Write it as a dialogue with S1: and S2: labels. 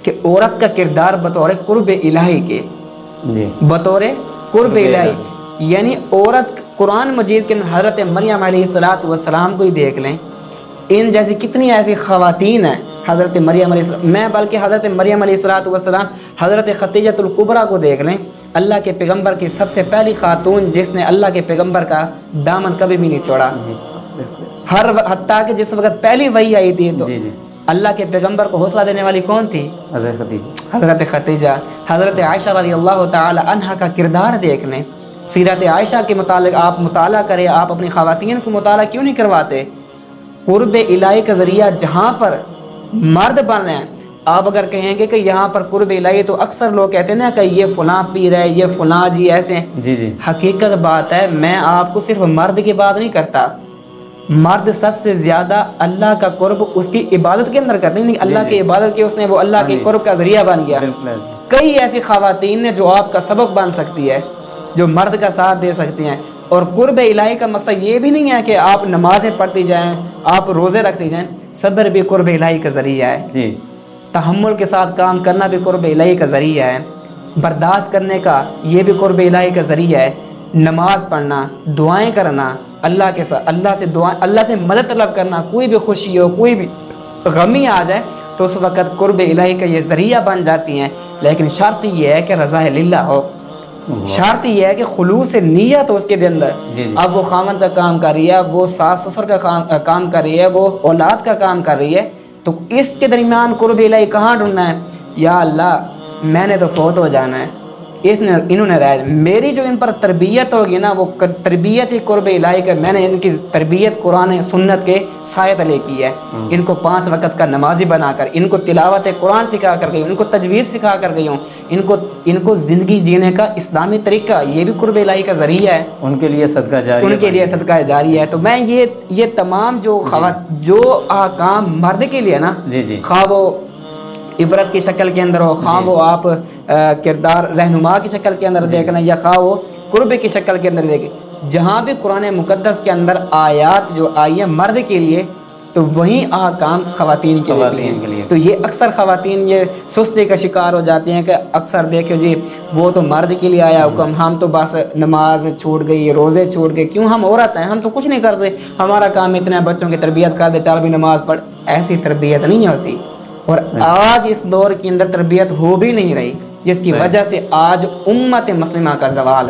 S1: کہ عورت کا کردار بطور قرب الہی کے،
S2: جی
S1: بطور قرب الہی، یعنی عورت قرآن مجید کے حضرت مریم علیہ السلام کو ہی دیکھ لیں، ان جیسی کتنی ایسی خواتین ہیں حضرت مریم علیہ السلام، میں بلکہ حضرت مریم علیہ السلام، حضرت خدیجۃ الکبریٰ کو دیکھ لیں، اللہ کے پیغمبر کی سب سے پہلی خاتون جس نے اللہ کے پیغمبر کا دامن کبھی بھی نہیں چھوڑا، حتیٰ کہ جس وقت پہلی وحی آئی تھی تو اللہ کے پیغمبر کو حوصلہ دینے والی کون تھی؟ حضرت خدیجہ۔ حضرت عائشہ رضی اللہ تعالی عنہا کا کردار دیکھ لیں، سیرت عائشہ کے متعلق آپ مطالعہ کریں، آپ اپنی خواتین کو مطالعہ کیوں نہیں کرواتے؟ قرب الہی کا ذریعہ جہاں پر مرد بن رہے ہیں، آپ اگر کہیں گے کہ یہاں پر قرب الہی تو اکثر لوگ کہتے ہیں نا کہ یہ فلاں پیر ہے، یہ فلاں جی ایسے ہیں، حقیقت بات ہے میں آپ کو صرف مرد کی بات نہیں کرتا، مرد سب سے زیادہ اللہ کا قرب اس کی عبادت کے اندر کرتے ہیں، اللہ کی عبادت کی اس نے وہ اللہ کے قرب کا ذریعہ بن گیا۔ کئی ایسی خواتین ہیں جو آپ کا سبب بن سکتی ہے، جو مرد کا ساتھ دے سکتی ہیں، اور قرب الہی کا مقصد یہ بھی نہیں ہے کہ آپ نمازیں پڑھتی جائیں، آپ روزے رکھتی جائیں، صبر بھی قرب الہی کا ذریعہ ہے، تحمل کے ساتھ کام کرنا بھی قرب الہی کا ذریعہ ہے، برداشت کرنے کا یہ بھی قرب الہی کا ذریعہ ہے، نماز پڑھنا، دعائیں کرنا، اللہ کے ساتھ اللہ سے مدد طلب کرنا، کوئی بھی خوشی ہو، کوئی بھی غمی آ جائے تو اس وقت قرب الہی کا یہ ذریعہ بن جاتی ہیں، لیکن شرط یہ ہے کہ رضا للہ ہو، شرط یہ ہے کہ خلوص نیت ہو اس کے اندر۔ اب وہ خامن کا کام کر رہی ہے، وہ ساس سسر کا کام کر رہی ہے، وہ اولاد کا کام کر رہی ہے، تو اس کے درمیان قرب الہی کہاں ڈھونڈنا ہے؟ یا اللہ میں نے تو فوت ہو جانا ہے، انہوں نے رائے میری جو ان پر تربیت ہوگی نا وہ تربیت ہی قرب الہی کا، میں نے ان کی تربیت قرآن سنت کے سائے تلے کی ہے، ان کو 5 وقت کا نمازی بنا کر، ان کو تلاوت قرآن سکھا کر گئی ہوں، ان کو تجوید سکھا کر گئی ہوں، ان کو زندگی جینے کا اسلامی طریقہ، یہ بھی قرب الہی کا ذریعہ ہے،
S2: ان کے لیے صدقہ جاری،
S1: ان کے لیے صدقہ جاری ہے۔ تو میں یہ تمام جو احکام مرد کے لیے نا، خواہ وہ عبرت کی شکل کے اندر ہو، خواہ وہ آپ کردار رہنما کی شکل کے اندر دیکھ لیں، یا خواہ وہ قرب کی شکل کے اندر دیکھیں، جہاں بھی قرآن مقدس کے اندر آیات جو آئی ہیں مرد کے لیے تو وہیں احکام خواتین کے لیے۔ تو یہ اکثر خواتین یہ سستی کا شکار ہو جاتی ہیں کہ اکثر دیکھو جی وہ تو مرد کے لیے آیا حکم، ہم تو بس نماز چھوٹ گئی، روزے چھوٹ گئے، کیوں ہم عورت ہیں، ہم تو کچھ نہیں کر سکتے، ہمارا کام اتنا ہے بچوں کی تربیت کر دے، چل بھی نماز پڑھ۔ ایسی تربیت نہیں ہوتی، اور آج اس دور کے اندر تربیت ہو بھی نہیں رہی، جس کی وجہ سے آج امت مسلمہ کا زوال ہے۔